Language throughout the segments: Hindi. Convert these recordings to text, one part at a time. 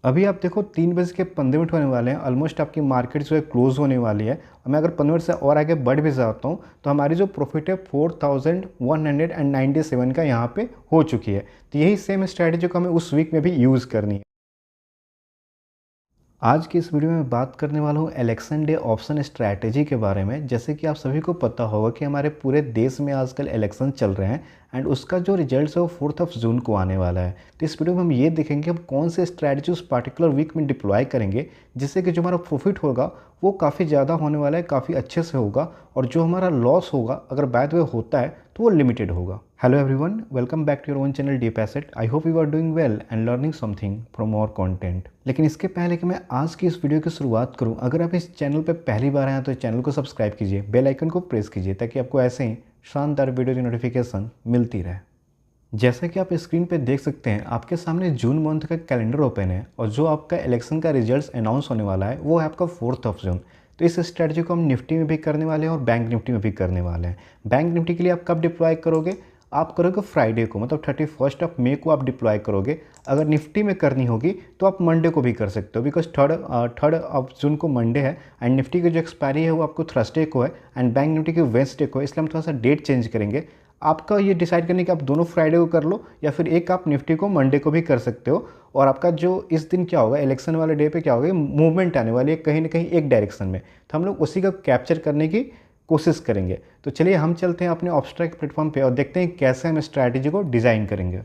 अभी आप देखो 3:15 होने वाले हैं, ऑलमोस्ट आपकी मार्केट जो है क्लोज़ होने वाली है। और मैं अगर 15 मिनट से और आगे बढ़ भी जाता हूँ तो हमारी जो प्रॉफिट है 4197 का यहाँ पे हो चुकी है। तो यही सेम स्ट्रैटेजी को हमें उस वीक में भी यूज़ करनी है। आज की इस वीडियो में बात करने वाला हूँ इलेक्शन डे ऑप्शन स्ट्रैटेजी के बारे में। जैसे कि आप सभी को पता होगा कि हमारे पूरे देश में आजकल इलेक्शन चल रहे हैं एंड उसका जो रिजल्ट्स है वो 4 जून को आने वाला है। तो इस वीडियो में हम ये देखेंगे हम कौन से स्ट्रैटेजी उस पर्टिकुलर वीक में डिप्लॉय करेंगे जिससे कि जो हमारा प्रॉफिट होगा वो काफ़ी ज़्यादा होने वाला है, काफ़ी अच्छे से होगा, और जो हमारा लॉस होगा अगर बाय द वे होता है तो वो लिमिटेड होगा। Hello everyone, welcome back to your own channel Deep Asset. I hope you are doing well and learning something from our content. लेकिन इसके पहले कि मैं आज की इस वीडियो की शुरुआत करूं, अगर आप इस चैनल पर पहली बार आए हैं तो इस चैनल को सब्सक्राइब कीजिए, बेल आइकन को प्रेस कीजिए ताकि आपको ऐसे ही शानदार वीडियो की नोटिफिकेशन मिलती रहे। जैसा कि आप स्क्रीन पे देख सकते हैं आपके सामने जून मंथ का कैलेंडर ओपन है और जो आपका इलेक्शन का रिजल्ट्स अनाउंस होने वाला है वो है आपका 4 जून। तो इस स्ट्रेटजी को हम निफ्टी में भी करने वाले हैं और बैंक निफ्टी में भी करने वाले हैं। बैंक निफ्टी के लिए आप कब डिप्लॉय करोगे? आप करोगे फ्राइडे को, मतलब 31 मई को आप डिप्लॉय करोगे। अगर निफ्टी में करनी होगी तो आप मंडे को भी कर सकते हो, बिकॉज थर्ड ऑफ जून को मंडे है एंड निफ्टी की जो एक्सपायरी है वो आपको थर्सडे को है एंड बैंक निफ्टी की वेंसडे को है। इसलिए हम थोड़ा सा डेट चेंज करेंगे। आपका ये डिसाइड करने कि आप दोनों फ्राइडे को कर लो या फिर एक आप निफ्टी को मंडे को भी कर सकते हो। और आपका जो इस दिन क्या होगा, इलेक्शन वाले डे पे क्या होगा, मूवमेंट आने वाली है कहीं ना कहीं एक डायरेक्शन में, तो हम लोग उसी का कैप्चर करने की कोशिश करेंगे। तो चलिए हम चलते हैं अपने ऑब्स्ट्रैक्ट प्लेटफॉर्म पे और देखते हैं कैसे हम स्ट्रैटेजी को डिज़ाइन करेंगे।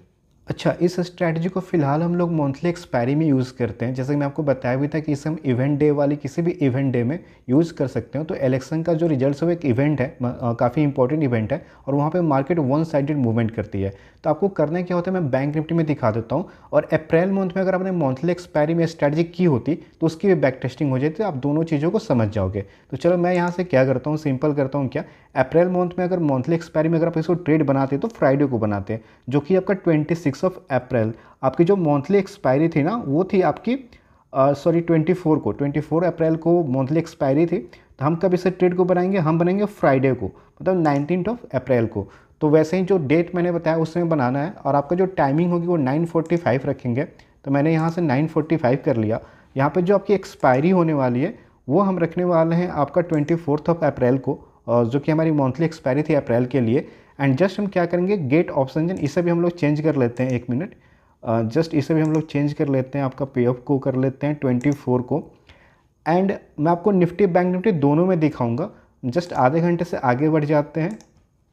अच्छा, इस स्ट्रैटेजी को फिलहाल हम लोग मंथली एक्सपायरी में यूज़ करते हैं। जैसे कि मैं आपको बताया भी था कि इसे हम इवेंट डे वाली किसी भी इवेंट डे में यूज़ कर सकते हो। तो इलेक्शन का जो रिजल्ट्स है वो एक इवेंट है, काफ़ी इंपॉर्टेंट इवेंट है और वहाँ पे मार्केट वन साइडेड मूवमेंट करती है। तो आपको करना क्या होता है मैं बैंक निफ्टी में दिखा देता हूँ। और अप्रैल मंथ में अगर आपने मंथली एक्सपायरी में स्ट्रैटेजी की होती तो उसकी भी बैक टेस्टिंग हो जाती, तो आप दोनों चीज़ों को समझ जाओगे। तो चलो मैं यहाँ से क्या करता हूँ, सिंपल करता हूँ। क्या अप्रैल मंथ में अगर मंथली एक्सपायरी में अगर आप इसको ट्रेड बनाते तो फ्राइडे को बनाते, जो कि आपका 26 आपकी जो मंथली एक्सपायरी थी ना वो थी आपकी 24 अप्रैल को मंथली एक्सपायरी थी। तो हम कब इसे ट्रेड को बनाएंगे, हम बनाएंगे फ्राइडे को, मतलब 19 अप्रैल को। तो वैसे ही जो डेट मैंने बताया उसमें बनाना है और आपका जो टाइमिंग होगी वो 9:45 रखेंगे। तो मैंने यहाँ से 9:45 कर लिया। यहाँ पे जो आपकी एक्सपायरी होने वाली है वो हम रखने वाले हैं आपका 24 अप्रैल को, जो कि हमारी मंथली एक्सपायरी थी अप्रैल के लिए। एंड जस्ट हम क्या करेंगे, गेट ऑप्शन, इसे भी हम लोग चेंज कर लेते हैं, 1 मिनट। जस्ट इसे भी हम लोग चेंज कर लेते हैं, आपका पे ऑफ को कर लेते हैं 24 को। एंड मैं आपको निफ्टी बैंक निफ्टी दोनों में दिखाऊंगा। जस्ट आधे घंटे से आगे बढ़ जाते हैं,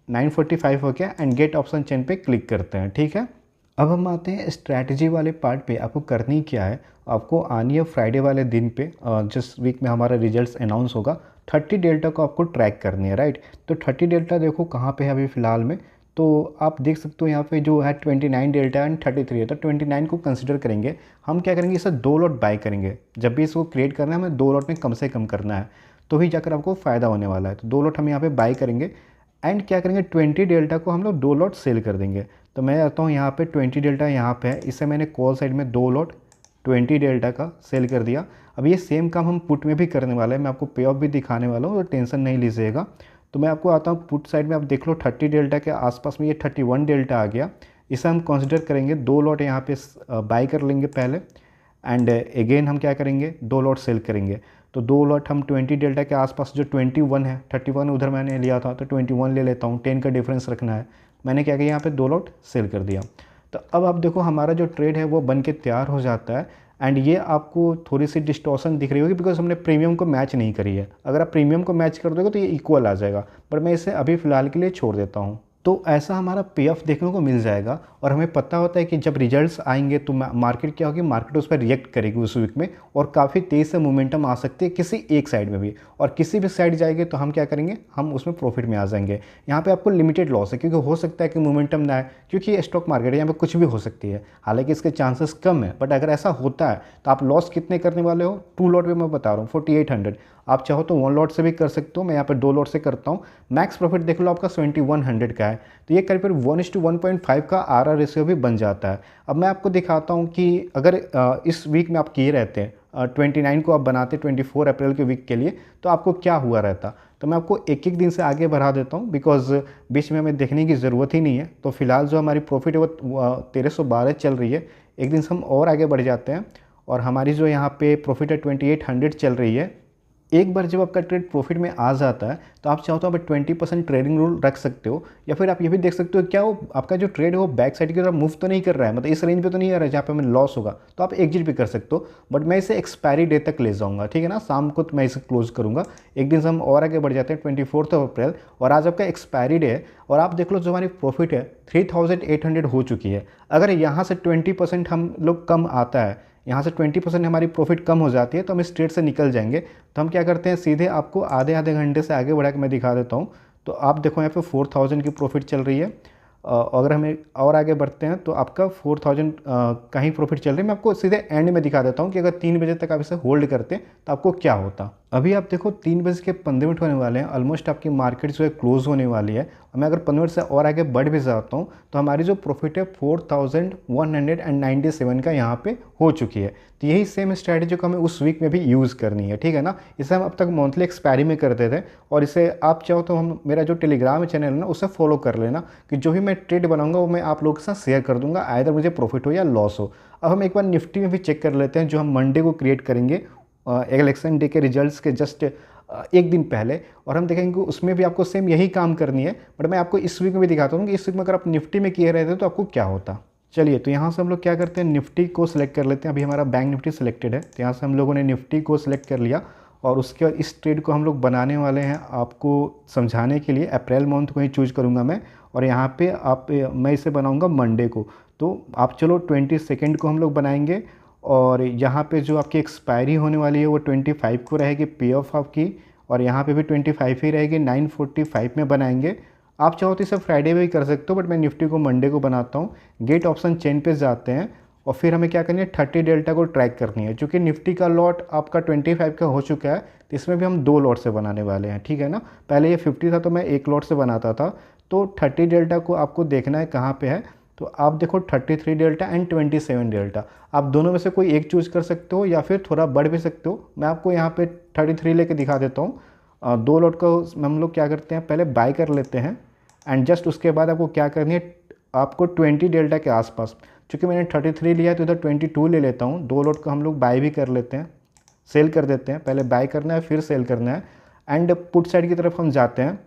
9:45 हो गया एंड गेट ऑप्शन चेन पे क्लिक करते हैं, ठीक है। अब हम आते हैं स्ट्रैटेजी वाले पार्ट पे। आपको करनी क्या है, आपको आनी है फ्राइडे वाले दिन पे, जिस वीक में हमारा रिजल्ट्स अनाउंस होगा। 30 डेल्टा को आपको ट्रैक करनी है, राइट। तो 30 डेल्टा देखो कहाँ पे है अभी फ़िलहाल में। तो आप देख सकते हो यहाँ पे जो है 29 डेल्टा एंड 33 है, तो 29 को कंसिडर करेंगे। हम क्या करेंगे, इसे 2 लॉट बाय करेंगे। जब भी इसको क्रिएट करना है हमें 2 लॉट में कम से कम करना है, तो ही जाकर आपको फ़ायदा होने वाला है। तो 2 लॉट हम यहाँ पे बाय करेंगे एंड क्या करेंगे, 20 डेल्टा को हम लोग 2 लॉट सेल कर देंगे। तो मैं आता हूँ यहाँ पे 20 डेल्टा यहाँ पे है, इसे मैंने कॉल साइड में 2 लॉट 20 डेल्टा का सेल कर दिया। अब ये सेम काम हम पुट में भी करने वाला है, मैं आपको पे ऑफ भी दिखाने वाला हूँ, तो टेंशन नहीं लीजिएगा। तो मैं आपको आता हूँ पुट साइड में, आप देख लो 30 डेल्टा के आसपास में ये 31 डेल्टा आ गया। इसे हम कंसिडर करेंगे, 2 लॉट यहाँ पे बाई कर लेंगे पहले एंड अगेन हम क्या करेंगे, 2 लॉट सेल करेंगे। तो 2 लॉट हम 20 डेल्टा के आसपास, जो 21 है, 31 उधर मैंने लिया था तो 21 ले लेता हूँ, 10 का डिफरेंस रखना है। मैंने क्या किया, यहाँ पे 2 लॉट सेल कर दिया। तो अब आप देखो हमारा जो ट्रेड है वो बन के तैयार हो जाता है एंड ये आपको थोड़ी सी डिस्टॉर्शन दिख रही होगी बिकॉज हमने प्रीमियम को मैच नहीं करी है। अगर आप प्रीमियम को मैच कर दोगे तो ये इक्वल आ जाएगा, पर मैं इसे अभी फ़िलहाल के लिए छोड़ देता हूँ। तो ऐसा हमारा पे ऑफ देखने को मिल जाएगा और हमें पता होता है कि जब रिजल्ट्स आएंगे तो मार्केट क्या होगी, मार्केट उस पर रिएक्ट करेगी उस वीक में और काफ़ी तेज़ से मोमेंटम आ सकती है किसी एक साइड में भी, और किसी भी साइड जाएंगे तो हम क्या करेंगे, हम उसमें प्रॉफिट में आ जाएंगे। यहाँ पे आपको लिमिटेड लॉस है क्योंकि हो सकता है कि मोमेंटम ना आए, क्योंकि ये स्टॉक मार्केट है, यहाँ पे कुछ भी हो सकती है। हालांकि इसके चांसेस कम है, बट अगर ऐसा होता है तो आप लॉस कितने करने वाले हो, 2 लॉट में मैं बता रहा हूँ 4800। आप चाहो तो 1 लॉट से भी कर सकते हो, मैं यहाँ पे 2 लॉट से करता हूँ। मैक्स प्रॉफिट देख लो आपका 7100 का है, तो ये करीब 1:1.5 का आर रेशियो भी बन जाता है। अब मैं आपको दिखाता हूँ कि अगर इस वीक में आप किए रहते हैं, 29 को आप बनाते 24 अप्रैल के वीक के लिए, तो आपको क्या हुआ रहता। तो मैं आपको एक एक दिन से आगे बढ़ा देता हूँ बिकॉज बीच में हमें देखने की ज़रूरत ही नहीं है। तो फिलहाल जो हमारी प्रॉफिट है वो 1312 चल रही है। एक दिन से हम और आगे बढ़ जाते हैं और हमारी जो यहाँ पे प्रॉफिट है 2800 चल रही है। एक बार जब आपका ट्रेड प्रॉफिट में आ जाता है तो आप चाहो तो आप 20% ट्रेडिंग रूल रख सकते हो, या फिर आप ये भी देख सकते हो क्या वो आपका जो ट्रेड है वो बैक साइड की तरफ मूव तो नहीं कर रहा है, मतलब इस रेंज पे तो नहीं आ रहा है जहाँ पे हमें लॉस होगा, तो आप एग्जिट भी कर सकते हो। बट मैं इसे एक्सपायरी डे तक ले जाऊँगा, ठीक है ना, शाम को तो मैं इसे क्लोज करूँगा। एक दिन से हम और आगे बढ़ जाते हैं 24 अप्रैल, और आज आपका एक्सपायरी डे है। और आप देख लो जो हमारी प्रॉफिट है 3800 हो चुकी है। अगर यहाँ से 20% हम लोग कम आता है, यहाँ से 20% हमारी प्रॉफिट कम हो जाती है, तो हम इस ट्रेड से निकल जाएंगे। तो हम क्या करते हैं, सीधे आपको आधे आधे घंटे से आगे बढ़ा के मैं दिखा देता हूँ। तो आप देखो यहाँ पे 4000 की प्रॉफिट चल रही है। अगर हमें और आगे बढ़ते हैं तो आपका 4000 का ही प्रॉफिट चल रही है। मैं आपको सीधे एंड में दिखा देता हूँ कि अगर 3 बजे तक आप इसे होल्ड करते हैं तो आपको क्या होता। अभी आप देखो 3:15 होने वाले हैं, ऑलमोस्ट आपकी मार्केट जो है क्लोज होने वाली है। और मैं अगर 15 मिनट से और आगे बढ़ भी जाता हूँ तो हमारी जो प्रॉफिट है 4197 का यहाँ पे हो चुकी है। तो यही सेम स्ट्रैटेजी को हमें उस वीक में भी यूज़ करनी है, ठीक है ना। इसे हम अब तक मंथली एक्सपायरी में करते थे, और इसे आप चाहो तो हम मेरा जो टेलीग्राम चैनल है ना उसे फॉलो कर लेना, कि जो भी मैं ट्रेड बनाऊंगा वो मैं आप लोगों के साथ शेयर कर दूंगा, आइदर मुझे प्रॉफिट हो या लॉस हो। अब हम एक बार निफ्टी में भी चेक कर लेते हैं, जो हम मंडे को क्रिएट करेंगे इलेक्शन डे के रिजल्ट्स के जस्ट एक दिन पहले, और हम देखेंगे कि उसमें भी आपको सेम यही काम करनी है। बट मैं आपको इस वीक में भी दिखाता हूँ कि इस वीक में अगर आप निफ्टी में किए रहते तो आपको क्या होता। चलिए, तो यहाँ से हम लोग क्या करते हैं, निफ्टी को सिलेक्ट कर लेते हैं। अभी हमारा बैंक निफ्टी सिलेक्टेड है, तो यहाँ से हम लोगों ने निफ्टी को सिलेक्ट कर लिया। और उसके बाद इस ट्रेड को हम लोग बनाने वाले हैं आपको समझाने के लिए। अप्रैल मंथ को ही चूज करूँगा मैं, और यहाँ पे मैं इसे बनाऊँगा मंडे को। तो आप चलो 22 को हम लोग बनाएंगे, और यहाँ पे जो आपकी एक्सपायरी होने वाली है वो 25 को रहेगी पे ऑफ आपकी, और यहाँ पे भी 25 ही रहेगी। 9:45 में बनाएंगे। आप चाहो तो इसे फ्राइडे में भी कर सकते हो, बट मैं निफ्टी को मंडे को बनाता हूँ। गेट ऑप्शन चेन पे जाते हैं, और फिर हमें क्या करनी है, 30 डेल्टा को ट्रैक करनी है। चूँकि निफ्टी का लॉट आपका 25 का हो चुका है, तो इसमें भी हम 2 लॉट से बनाने वाले हैं, ठीक है ना। पहले ये 50 था तो मैं 1 लॉट से बनाता था। तो 30 डेल्टा को आपको देखना है कहाँ पर है। तो आप देखो 33 डेल्टा एंड 27 डेल्टा, आप दोनों में से कोई एक चूज़ कर सकते हो, या फिर थोड़ा बढ़ भी सकते हो। मैं आपको यहाँ पे 33 लेके दिखा देता हूँ। 2 लॉट को हम लोग क्या करते हैं, पहले बाय कर लेते हैं, एंड जस्ट उसके बाद आपको क्या करनी है, आपको 20 डेल्टा के आसपास, चूँकि मैंने 33 लिया है तो इधर 22 ले लेता हूँ। 2 लॉट को हम लोग बाय भी कर लेते हैं, सेल कर देते हैं। पहले बाय करना है फिर सेल करना है, एंड पुट साइड की तरफ हम जाते हैं।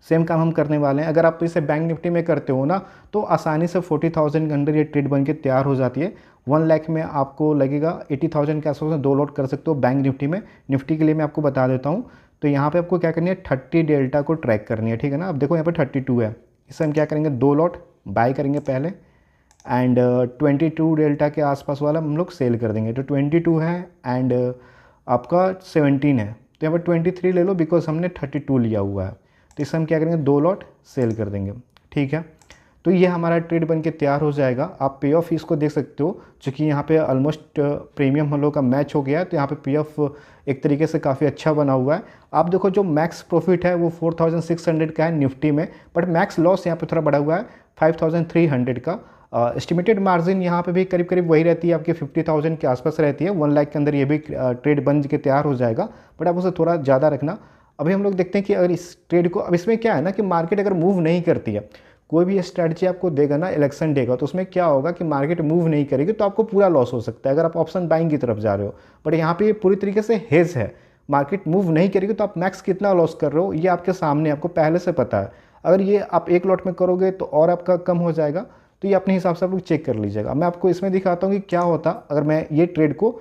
सेम काम हम करने वाले हैं। अगर आप इसे बैंक निफ्टी में करते हो ना, तो आसानी से 40,000 के अंदर ये ट्रेड बन के तैयार हो जाती है। 1 लाख में आपको लगेगा 80,000 के आसपास में 2 लॉट कर सकते हो बैंक निफ्टी में। निफ्टी के लिए मैं आपको बता देता हूँ। तो यहाँ पे आपको क्या करनी है, 30 डेल्टा को ट्रैक करनी है, ठीक है ना। अब देखो यहाँ पे 32 है, इसे हम क्या करेंगे, 2 लॉट बाय करेंगे पहले, एंड 22 डेल्टा के आसपास वाला हम लोग सेल कर देंगे। तो 22 है एंड आपका 17 है, तो यहाँ पर 23 ले लो, बिकॉज हमने 32 लिया हुआ है। तो इसे हम क्या करेंगे, 2 लॉट सेल कर देंगे, ठीक है। तो ये हमारा ट्रेड बन के तैयार हो जाएगा। आप पे ऑफ इसको देख सकते हो, चूँकि यहाँ पे ऑलमोस्ट प्रीमियम हम लोग का मैच हो गया है, तो यहाँ पे पे ऑफ एक तरीके से काफ़ी अच्छा बना हुआ है। आप देखो जो मैक्स प्रॉफिट है वो 4600 का है निफ्टी में, बट मैक्स लॉस यहाँ पे थोड़ा बढ़ा हुआ है 5300 का। एस्टिमेटेड मार्जिन यहाँ पे भी करीब करीब वही रहती है, आपके 50,000 के आसपास रहती है। 1 लाख के अंदर ये भी ट्रेड बन के तैयार हो जाएगा, बट आप उसे थोड़ा ज़्यादा रखना। अभी हम लोग देखते हैं कि अगर इस ट्रेड को, अब इसमें क्या है ना कि मार्केट अगर मूव नहीं करती है, कोई भी स्ट्रैटेजी आपको देगा ना इलेक्शन डे का, तो उसमें क्या होगा कि मार्केट मूव नहीं करेगी, तो आपको पूरा लॉस हो सकता है अगर आप ऑप्शन बाइंग की तरफ जा रहे हो। बट यहाँ पे ये पूरी तरीके से हेज है, मार्केट मूव नहीं करेगी तो आप मैक्स कितना लॉस कर रहे हो ये आपके सामने, आपको पहले से पता है। अगर ये आप 1 लॉट में करोगे तो और आपका कम हो जाएगा, तो ये अपने हिसाब से आप लोग चेक कर लीजिएगा। मैं आपको इसमें दिखाता हूँ कि क्या होता अगर मैं ये ट्रेड को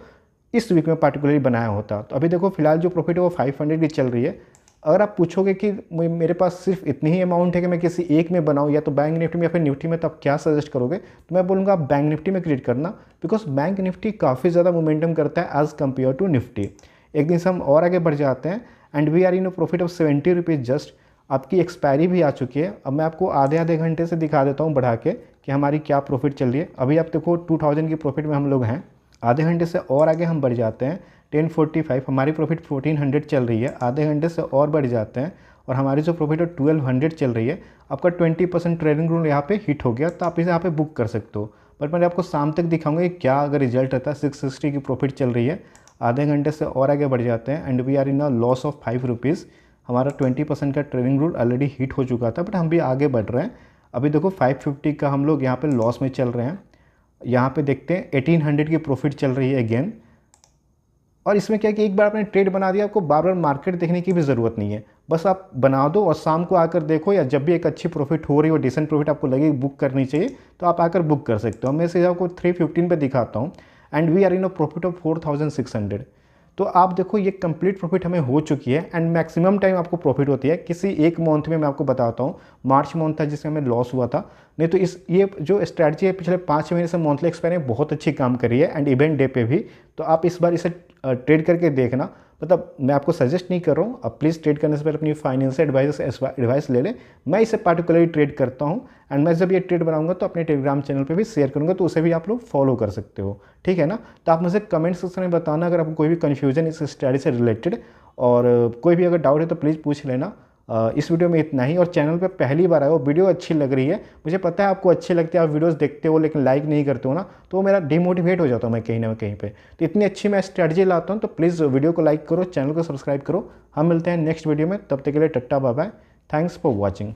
इस वीक में पार्टिकुलरली बनाया होता। तो अभी देखो फिलहाल जो प्रॉफिट है वो 500 की चल रही है। अगर आप पूछोगे कि मेरे पास सिर्फ इतनी ही अमाउंट है कि मैं किसी एक में बनाऊं, या तो बैंक निफ्टी में या फिर निफ्टी में, तो आप क्या सजेस्ट करोगे, तो मैं बोलूँगा आप बैंक निफ्टी में क्रिएट करना, बिकॉज बैंक निफ्टी काफ़ी ज़्यादा मोमेंटम करता है एज़ कम्पेयर टू निफ्टी। एक दिन से हम और आगे बढ़ जाते हैं, and we are in profit of 70 rupees just. आपकी एक्सपायरी भी आ चुकी है। अब मैं आपको आधे आधे घंटे से दिखा देता हूँ बढ़ा के कि हमारी क्या प्रॉफिट चल रही है। अभी आप देखो 2000 की प्रॉफिट में हम लोग हैं। आधे घंटे से और आगे हम बढ़ जाते हैं, 10:45 हमारी प्रॉफिट 1400 चल रही है। आधे घंटे से और बढ़ जाते हैं और हमारी जो प्रॉफिट है 1200 चल रही है। आपका 20% ट्रेडिंग रूल यहाँ पे हिट हो गया, तो आप इसे यहाँ पे बुक कर सकते हो। बट मैं आपको शाम तक दिखाऊंगा कि क्या अगर रिजल्ट रहता है। 660 की प्रॉफिट चल रही है। आधे घंटे से और आगे बढ़ जाते हैं, and we are in a loss of 5 rupees. हमारा 20% का ट्रेडिंग रूल ऑलरेडी हिट हो चुका था, बट हम भी आगे बढ़ रहे हैं। अभी देखो 550 का हम लोग यहाँ पे लॉस में चल रहे हैं। यहाँ पे देखते हैं 1800 की प्रॉफिट चल रही है अगेन। और इसमें क्या है कि एक बार आपने ट्रेड बना दिया, आपको बार बार मार्केट देखने की भी ज़रूरत नहीं है, बस आप बना दो और शाम को आकर देखो, या जब भी एक अच्छी प्रॉफिट हो रही हो, डिसेंट प्रॉफिट आपको लगे बुक करनी चाहिए, तो आप आकर बुक कर सकते हो। मैं इसे आपको 315 पे दिखाता हूँ and we are in a profit of 4600। तो आप देखो ये कंप्लीट प्रॉफिट हमें हो चुकी है एंड मैक्सिमम टाइम आपको प्रॉफिट होती है किसी एक मंथ में। मैं आपको बताता हूँ, मार्च मंथ था जिसमें हमें लॉस हुआ था, नहीं तो ये जो स्ट्रैटेजी है पिछले 5 महीने से मंथली एक्सपायरी में बहुत अच्छी काम करी है एंड इवेंट डे पे भी। तो आप इस बार इसे ट्रेड करके देखना, मतलब मैं आपको सजेस्ट नहीं कर रहा हूँ, आप प्लीज़ ट्रेड करने से पहले अपनी फाइनेंशियल एडवाइस ले लें। मैं इसे पार्टिकुलरली ट्रेड करता हूँ एंड मैं जब ये ट्रेड बनाऊंगा तो अपने टेलीग्राम चैनल पे भी शेयर करूँगा, तो उसे भी आप लोग फॉलो कर सकते हो, ठीक है ना। तो आप मुझे कमेंट सेक्शन में बताना अगर आपको कोई भी कन्फ्यूजन इस स्टडी से रिलेटेड, और कोई भी अगर डाउट है तो प्लीज़ पूछ लेना। इस वीडियो में इतना ही, और चैनल पे पहली बार आए हो, वीडियो अच्छी लग रही है, मुझे पता है आपको अच्छी लगती है, आप वीडियोस देखते हो लेकिन लाइक नहीं करते हो ना, तो वो मेरा डिमोटिवेट हो जाता हूँ मैं कहीं ना कहीं पे। तो इतनी अच्छी मैं स्ट्रैटेजी लाता हूँ, तो प्लीज़ वीडियो को लाइक करो, चैनल को सब्सक्राइब करो। हम मिलते हैं नेक्स्ट वीडियो में, तब तक के लिए tata bye bye, thanks for watching.